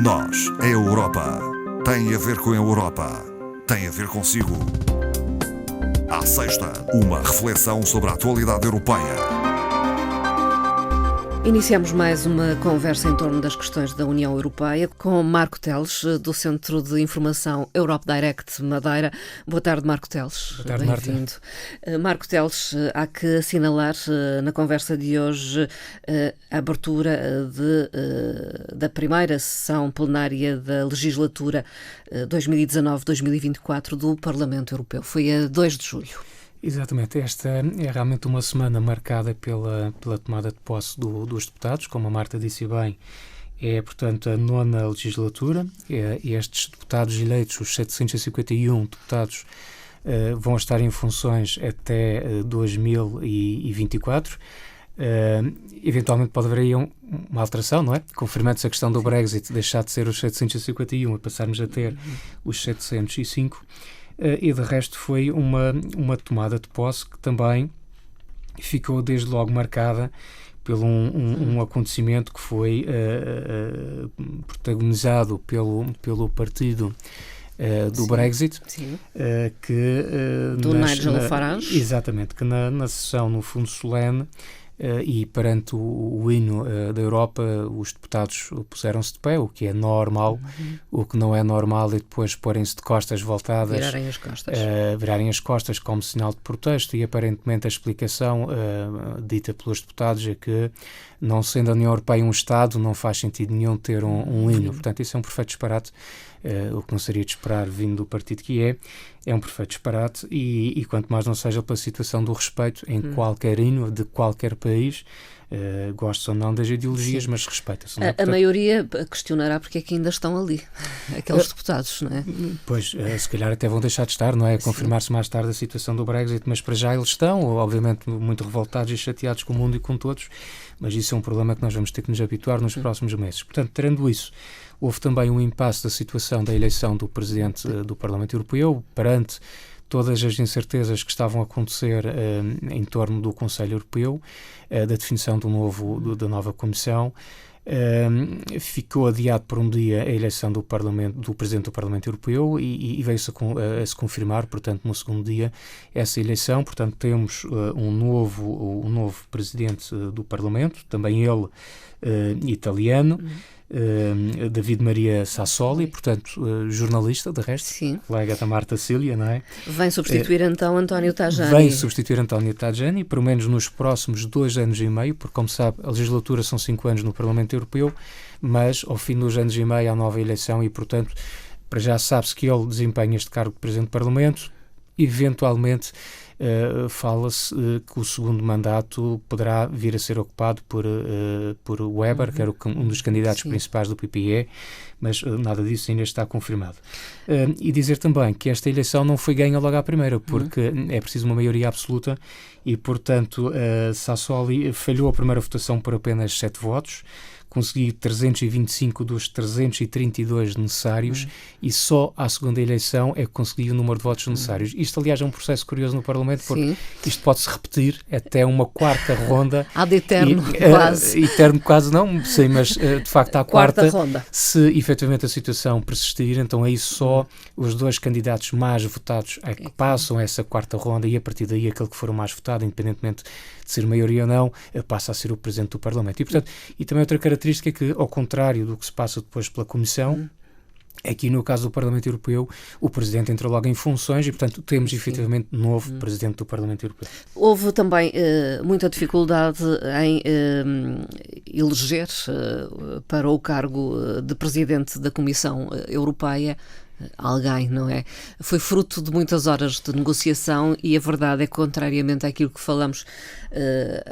Nós, a Europa, tem a ver com a Europa, tem a ver consigo. À sexta, uma reflexão sobre a atualidade europeia. Iniciamos mais uma conversa em torno das questões da União Europeia com Marco Teles, do Centro de Informação Europe Direct Madeira. Boa tarde, Marco Teles. Boa tarde, bem-vindo. Marco Teles, há que assinalar na conversa de hoje a abertura da primeira sessão plenária da legislatura 2019-2024 do Parlamento Europeu. Foi a 2 de julho. Exatamente, esta é realmente uma semana marcada pela tomada de posse dos deputados, como a Marta disse bem, é portanto a 9ª legislatura, estes deputados eleitos, os 751 deputados, vão estar em funções até 2024, eventualmente pode haver aí uma alteração, não é? Confirmando-se a questão do Brexit, deixar de ser os 751 e passarmos a ter os 705. E de resto foi uma tomada de posse que também ficou desde logo marcada por um acontecimento que foi protagonizado pelo partido do Brexit, do Nigel Farage. Exatamente, que na sessão, no fundo solene, e perante o hino da Europa, os deputados puseram-se de pé, o que é normal. O que não é normal é depois porem-se de costas voltadas, virarem as costas como sinal de protesto, e aparentemente a explicação dita pelos deputados é que, não sendo a União Europeia um Estado, não faz sentido nenhum ter um hino. Portanto, isso é um perfeito disparate, o que não seria de esperar vindo do partido que é um perfeito disparate, e quanto mais não seja pela situação do respeito em qualquer hino de qualquer país, gostes ou não das ideologias, mas respeita-se. A maioria questionará porque é que ainda estão ali, aqueles deputados, não é? Pois, se calhar até vão deixar de estar, não é? Confirmar-se mais tarde a situação do Brexit, mas para já eles estão, obviamente, muito revoltados e chateados com o mundo e com todos, mas isso é um problema que nós vamos ter que nos habituar nos próximos meses. Portanto, tendo isso, houve também um impasse da situação da eleição do Presidente do Parlamento Europeu, perante todas as incertezas que estavam a acontecer em torno do Conselho Europeu, da definição da nova Comissão. Ficou adiado por um dia a eleição do Presidente do Parlamento Europeu e veio-se a se confirmar, portanto, no segundo dia, essa eleição. Portanto, temos um novo Presidente do Parlamento, também ele italiano, David Maria Sassoli, portanto, jornalista, de resto, Sim. Colega da Marta Cília, não é? Vem substituir então António Tajani. Vem substituir António Tajani, pelo menos nos próximos 2 anos e meio, porque, como sabe, a legislatura são 5 anos no Parlamento Europeu, mas ao fim dos anos e meio há nova eleição e, portanto, para já sabe-se que ele desempenha este cargo de Presidente do Parlamento. Eventualmente, fala-se que o segundo mandato poderá vir a ser ocupado por Weber, que era um dos candidatos principais do PPE, mas nada disso ainda está confirmado. E dizer também que esta eleição não foi ganha logo à primeira, porque é preciso uma maioria absoluta e, portanto, Sassoli falhou a primeira votação por apenas 7 votos, conseguiu 325 dos 332 necessários e só à segunda eleição é que conseguiu o número de votos necessários. Isto, aliás, é um processo curioso no Parlamento, porque isto pode-se repetir até uma quarta ronda. Ad eterno, quase. Eterno quase não, sei, mas de facto à quarta ronda. Se efetivamente a situação persistir, então aí só os 2 candidatos mais votados é que passam essa quarta ronda e a partir daí aquele que for o mais votado, independentemente de ser maioria ou não, passa a ser o Presidente do Parlamento. E, portanto, e também outra característica é que, ao contrário do que se passa depois pela Comissão, aqui no caso do Parlamento Europeu, o Presidente entra logo em funções e, portanto, temos efetivamente novo Presidente do Parlamento Europeu. Houve também muita dificuldade em eleger para o cargo de Presidente da Comissão Europeia alguém, não é? Foi fruto de muitas horas de negociação e a verdade é que, contrariamente àquilo que falamos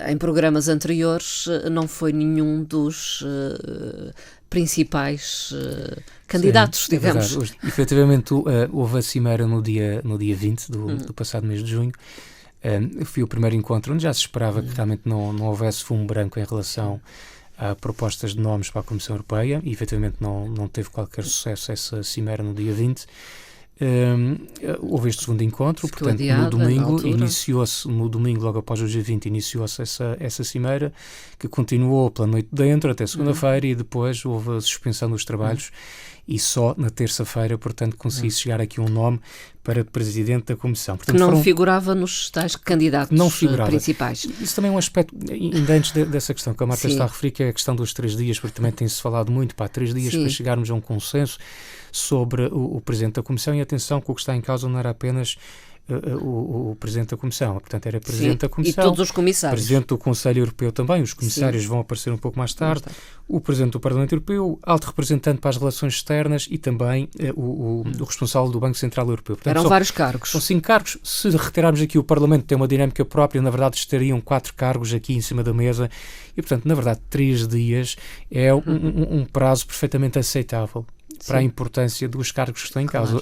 em programas anteriores, não foi nenhum dos principais candidatos, digamos. É verdade. Efetivamente, houve a cimeira no dia 20 do passado mês de junho. Foi o primeiro encontro onde já se esperava que realmente não houvesse fumo branco em relação a propostas de nomes para a Comissão Europeia e efetivamente não teve qualquer sucesso essa cimeira no dia 20. Houve este segundo encontro, Ficou portanto, adiada, no domingo iniciou-se, logo após o G20, iniciou-se essa cimeira, que continuou pela noite dentro até segunda-feira, e depois houve a suspensão dos trabalhos, e só na terça-feira, portanto, consegui chegar aqui um nome para presidente da Comissão. Portanto, que não figurava nos tais candidatos principais. Isso também é um aspecto, ainda antes dessa questão que a Marta está a referir, que é a questão dos 3 dias, porque também tem-se falado muito, 3 dias para chegarmos a um consenso sobre o presidente da Comissão, e atenção que o que está em causa não era apenas o Presidente da Comissão, portanto era Presidente da Comissão, e todos os comissários, Presidente do Conselho Europeu também, os comissários vão aparecer um pouco mais tarde, o Presidente do Parlamento Europeu, Alto Representante para as Relações Externas e também o responsável do Banco Central Europeu. Portanto, eram vários cargos. São 5 cargos. Se retirarmos aqui o Parlamento, tem uma dinâmica própria, na verdade estariam 4 cargos aqui em cima da mesa e, portanto, na verdade 3 dias é um prazo perfeitamente aceitável para a importância dos cargos que estão em causa.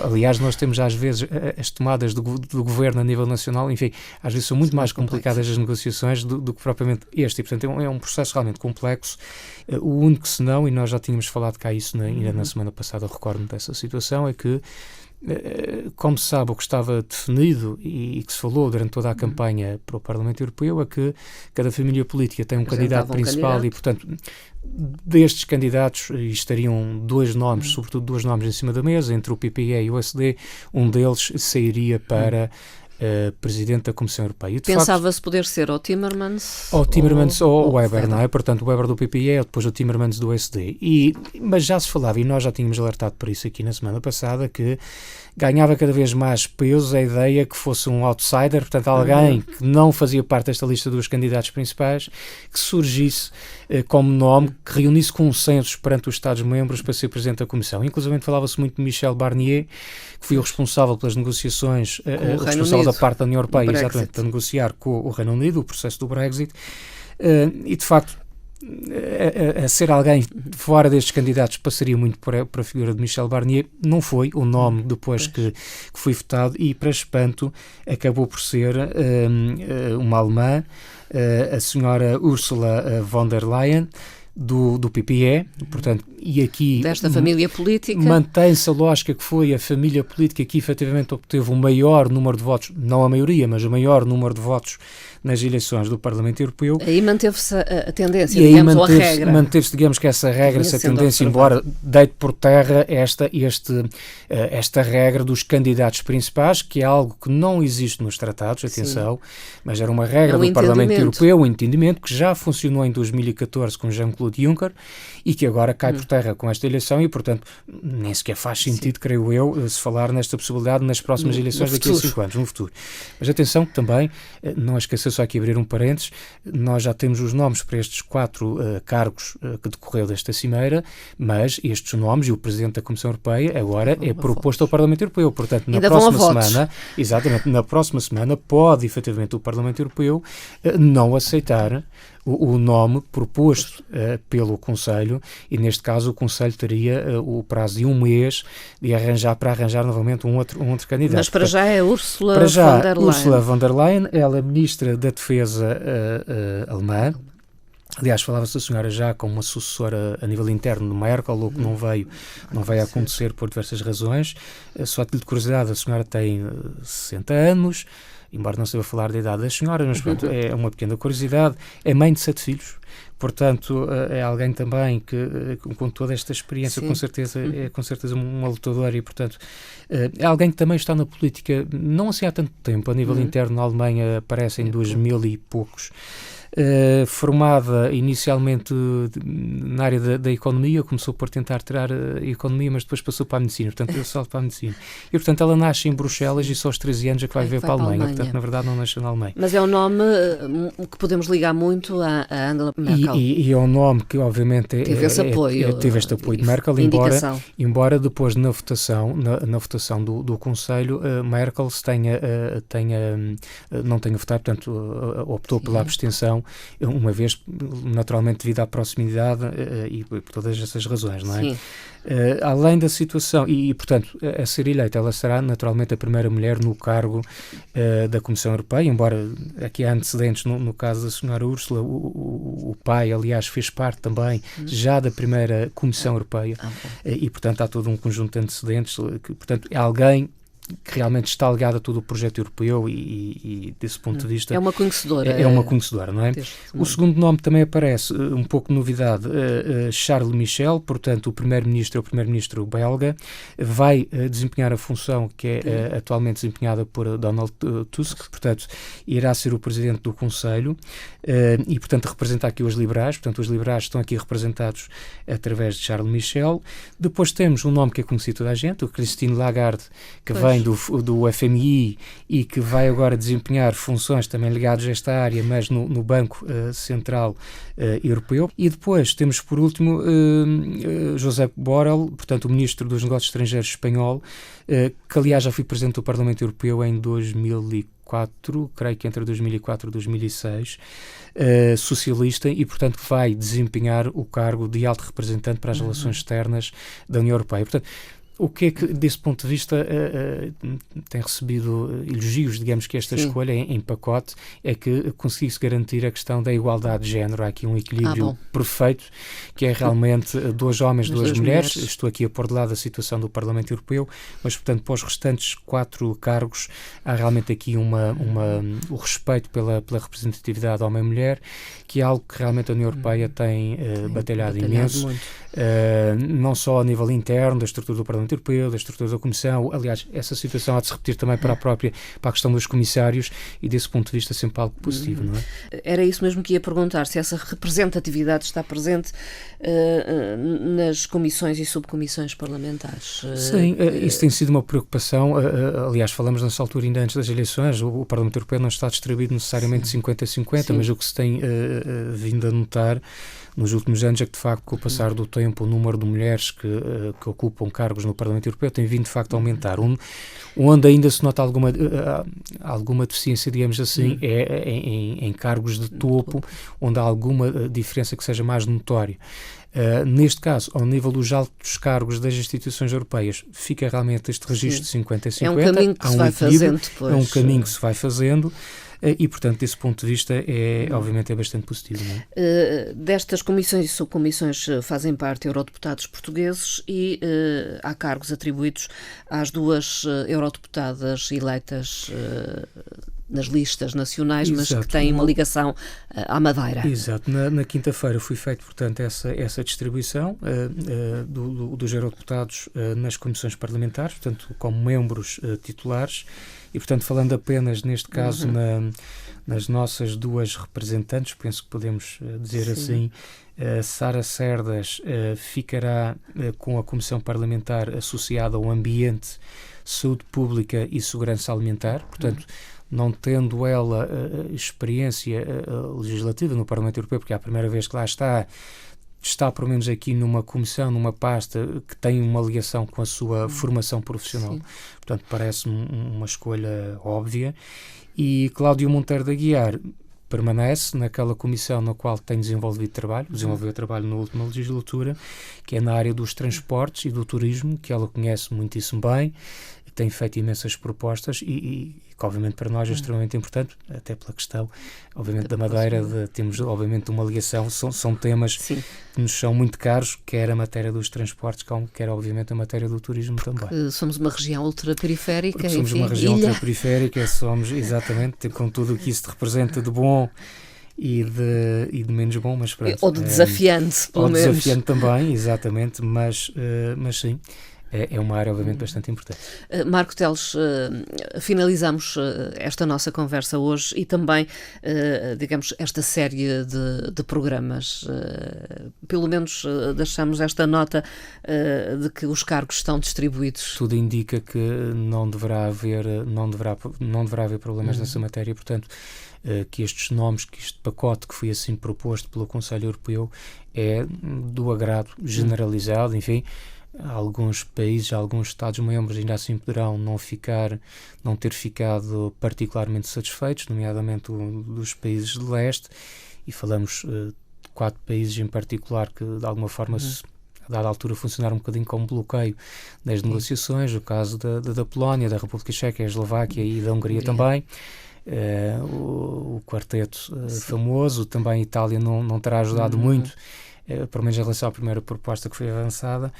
Aliás, nós temos às vezes as tomadas do governo a nível nacional, enfim, às vezes são muito mais complicadas as negociações do que propriamente este, e portanto é um processo realmente complexo. O único senão, e nós já tínhamos falado cá isso ainda na semana passada, recordo-me dessa situação, é que como se sabe, o que estava definido e que se falou durante toda a campanha para o Parlamento Europeu é que cada família política tem um candidato principal e, portanto, destes candidatos estariam 2 nomes, sobretudo 2 nomes em cima da mesa, entre o PPE e o SD, um deles sairia para Presidente da Comissão Europeia. Pensava-se poder ser o Timmermans ou o Weber, não é? Portanto, o Weber do PPE, depois o Timmermans do SD. Mas já se falava, e nós já tínhamos alertado por isso aqui na semana passada, que ganhava cada vez mais peso a ideia que fosse um outsider, portanto alguém que não fazia parte desta lista dos candidatos principais, que surgisse como nome, que reunisse consensos perante os Estados-membros para ser Presidente da Comissão. Inclusive falava-se muito de Michel Barnier, que foi o responsável pelas negociações, o responsável da parte da União Europeia, exatamente, para negociar com o Reino Unido, o processo do Brexit, e de facto a ser alguém fora destes candidatos passaria muito para a figura de Michel Barnier. Não foi o nome depois que foi votado, e para espanto acabou por ser uma alemã, a senhora Ursula von der Leyen, do PPE, portanto, e aqui desta família política mantém-se a lógica que foi a família política que efetivamente obteve o maior número de votos, não a maioria, mas o maior número de votos nas eleições do Parlamento Europeu. Aí manteve-se a tendência, digamos, ou a regra. Manteve-se, digamos, que essa regra, essa tendência, embora deite por terra esta regra dos candidatos principais, que é algo que não existe nos tratados, atenção, mas era uma regra do Parlamento Europeu, um entendimento que já funcionou em 2014 com Jean-Claude Juncker e que agora cai por terra com esta eleição e, portanto, nem sequer faz sentido, creio eu, se falar nesta possibilidade nas próximas eleições daqui a 5 anos, no futuro. Mas atenção que também, não esqueça só aqui abrir um parênteses, nós já temos os nomes para estes 4 cargos que decorreu desta cimeira, mas estes nomes e o Presidente da Comissão Europeia agora é proposto ao Parlamento Europeu. Portanto, na próxima semana, exatamente, na próxima semana pode efetivamente o Parlamento Europeu não aceitar o nome proposto pelo Conselho, e neste caso o Conselho teria o prazo de 1 mês de arranjar novamente um outro candidato. Mas para já é Ursula von der Leyen, ela é Ministra da Defesa alemã. Aliás, falava-se da senhora já como uma sucessora a nível interno de Merkel, o que não veio a acontecer por diversas razões. Só a título de curiosidade, a senhora tem 60 anos, embora não saiba falar da idade das senhoras, mas pronto, é uma pequena curiosidade. É mãe de 7 filhos, portanto é alguém também que com toda esta experiência com certeza uma lutadora e, portanto, é alguém que também está na política não assim há tanto tempo, a nível interno na Alemanha aparece em 2000 e poucos. Formada inicialmente na área da economia, começou por tentar tirar a economia, mas depois passou para a medicina, portanto deu salto para a medicina. E portanto ela nasce em Bruxelas e só aos 13 anos é que vai viver para a Alemanha. Portanto, na verdade não nasceu na Alemanha. Mas é um nome que podemos ligar muito a Angela Merkel. E é um nome que obviamente teve este apoio de Merkel, embora depois na votação do Conselho Merkel não tenha votado, portanto optou pela abstenção, uma vez, naturalmente, devido à proximidade e por todas essas razões, não é? Além da situação, e portanto, a ser eleita, ela será naturalmente a primeira mulher no cargo da Comissão Europeia, embora aqui há antecedentes no caso da senhora Ursula, o O pai, aliás, fez parte também já da primeira Comissão Europeia e, portanto, há todo um conjunto de antecedentes. Portanto, é alguém que realmente está ligado a todo o projeto europeu e desse ponto de vista... É uma conhecedora. É uma conhecedora, não é? O segundo nome também aparece, um pouco de novidade, Charles Michel, portanto, o primeiro-ministro é o primeiro-ministro belga, vai desempenhar a função que é atualmente desempenhada por Donald Tusk, portanto, irá ser o presidente do Conselho e, portanto, representa aqui os liberais, portanto, os liberais estão aqui representados através de Charles Michel. Depois temos um nome que é conhecido toda a gente, o Christine Lagarde, que vem do FMI e que vai agora desempenhar funções também ligadas a esta área, mas no Banco Central Europeu. E depois temos, por último, Josep Borrell, portanto, o Ministro dos Negócios Estrangeiros espanhol, que, aliás, já foi Presidente do Parlamento Europeu em 2004, creio que entre 2004 e 2006, socialista e, portanto, vai desempenhar o cargo de alto representante para as relações externas da União Europeia. Portanto, o que é que, desse ponto de vista, tem recebido elogios, digamos que esta escolha em pacote, é que conseguiu-se garantir a questão da igualdade de género. Há aqui um equilíbrio perfeito, que é realmente 2 homens, 2 mulheres. Estou aqui a pôr de lado a situação do Parlamento Europeu, mas, portanto, para os restantes 4 cargos, há realmente aqui o respeito pela representatividade homem-mulher, que é algo que realmente a União Europeia tem batalhado imenso. Não só a nível interno, da estrutura do Parlamento Europeu, da estrutura da Comissão. Aliás, essa situação há de se repetir também para a questão dos comissários e, desse ponto de vista, sempre algo positivo, não é? Era isso mesmo que ia perguntar, se essa representatividade está presente nas comissões e subcomissões parlamentares. Sim, isso tem sido uma preocupação. Aliás, falamos nessa altura ainda antes das eleições, o Parlamento Europeu não está distribuído necessariamente 50-50, mas o que se tem vindo a notar nos últimos anos é que, de facto, com o passar do tempo, o número de mulheres que ocupam cargos no Parlamento Europeu tem vindo, de facto, a aumentar. Onde ainda se nota alguma deficiência, digamos assim, é em cargos de topo, onde há alguma diferença que seja mais notória. Neste caso, ao nível dos altos cargos das instituições europeias, fica realmente este registro de 50-50. É um caminho que se vai fazendo depois. É um caminho que se vai fazendo. E, portanto, desse ponto de vista, obviamente é bastante positivo. Não é? Destas comissões e subcomissões fazem parte eurodeputados portugueses e há cargos atribuídos às 2 eurodeputadas eleitas nas listas nacionais, mas que têm uma ligação à Madeira. Exato. Na quinta-feira foi feita, portanto, essa distribuição dos eurodeputados nas comissões parlamentares, portanto, como membros titulares. E, portanto, falando apenas, neste caso, nas nossas 2 representantes, penso que podemos dizer assim, Sara Cerdas ficará com a Comissão Parlamentar associada ao Ambiente, Saúde Pública e Segurança Alimentar, portanto, não tendo ela experiência legislativa no Parlamento Europeu, porque é a primeira vez que lá está pelo menos aqui numa comissão, numa pasta que tem uma ligação com a sua formação profissional. Portanto, parece-me uma escolha óbvia. E Cláudio Monteiro de Aguiar permanece naquela comissão na qual tem desenvolveu trabalho na última legislatura, que é na área dos transportes e do turismo, que ela conhece muitíssimo bem, tem feito imensas propostas e que obviamente para nós é extremamente importante, até pela questão, obviamente, da Madeira, temos obviamente uma ligação, são temas que nos são muito caros, quer a matéria dos transportes, quer obviamente a matéria do turismo também. Somos uma região ultraperiférica. Somos uma região ultraperiférica, somos, exatamente, com tudo o que isso representa de bom e de menos bom, mas pronto. Ou de desafiante, pelo menos. Ou desafiante também, exatamente, mas sim. É uma área, obviamente, bastante importante. Marco Teles, finalizamos esta nossa conversa hoje e também, digamos, esta série de programas. Pelo menos deixamos esta nota de que os cargos estão distribuídos. Tudo indica que não deverá haver problemas nessa matéria, portanto, que estes nomes, que este pacote que foi assim proposto pelo Conselho Europeu é do agrado generalizado, enfim. Alguns países, alguns Estados-membros ainda assim poderão não ter ficado particularmente satisfeitos, nomeadamente dos países de leste, e falamos de 4 países em particular que de alguma forma a dada altura funcionaram um bocadinho como bloqueio das negociações, o caso da Polónia, da República Checa, a Eslováquia e da Hungria também. o quarteto famoso. Também a Itália não terá ajudado muito, pelo menos em relação à primeira proposta que foi avançada,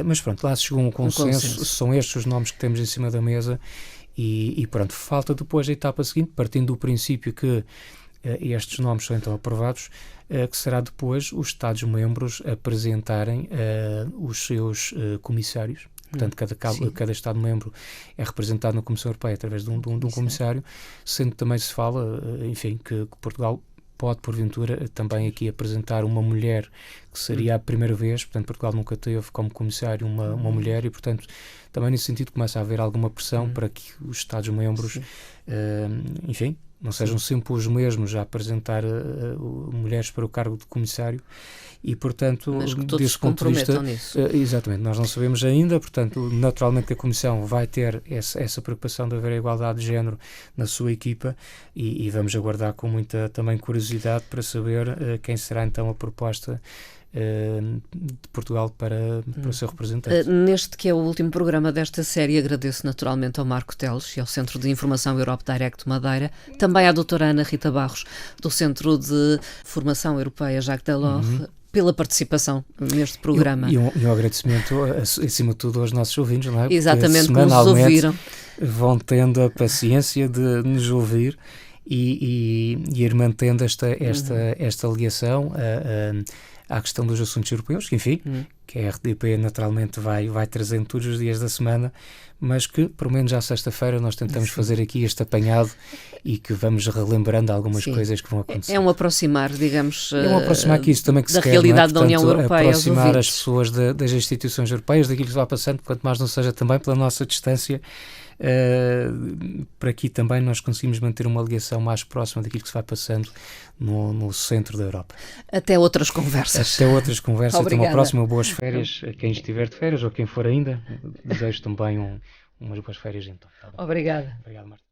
mas pronto, lá se chegou a um consenso. São estes os nomes que temos em cima da mesa e pronto, falta depois a etapa seguinte, partindo do princípio que estes nomes são então aprovados, que será depois os Estados-membros apresentarem os seus comissários. Portanto, cada Estado-membro é representado na Comissão Europeia através de um comissário, sendo que também se fala, enfim, que Portugal pode, porventura, também aqui apresentar uma mulher, que seria a primeira vez. Portanto, Portugal nunca teve como comissário uma mulher e, portanto, também nesse sentido começa a haver alguma pressão para que os Estados-membros, enfim, não sejam sempre os mesmos a apresentar mulheres para o cargo de comissário e, portanto, mas que todos desse ponto de vista, nisso. Exatamente, nós não sabemos ainda, portanto, naturalmente que a Comissão vai ter essa preocupação de haver a igualdade de género na sua equipa e vamos aguardar com muita também curiosidade para saber quem será então a proposta de Portugal para o seu representante. Neste que é o último programa desta série, agradeço naturalmente ao Marco Teles e ao Centro de Informação Europe Direct Madeira, também à doutora Ana Rita Barros, do Centro de Formação Europeia Jacques Delors, pela participação neste programa. E um agradecimento, acima de tudo, aos nossos ouvintes, não é? Exatamente, que nos ouviram. Vão tendo a paciência de nos ouvir e ir mantendo esta ligação à questão dos assuntos europeus, que enfim, que a RDP naturalmente vai trazendo todos os dias da semana, mas que, pelo menos à sexta-feira, nós tentamos fazer aqui este apanhado e que vamos relembrando algumas coisas que vão acontecer. É um aproximar, digamos, que isso também que da se quer, realidade não é? Portanto, da União Europeia, aproximar as pessoas das instituições europeias, daquilo que se vai passando, quanto mais não seja também pela nossa distância, para aqui também nós conseguimos manter uma ligação mais próxima daquilo que se vai passando no centro da Europa. Até outras conversas. Até outras conversas. Obrigada. Até uma próxima. Boas férias a quem estiver de férias ou quem for ainda. Desejo também umas boas férias então. Obrigada. Obrigado, Marta.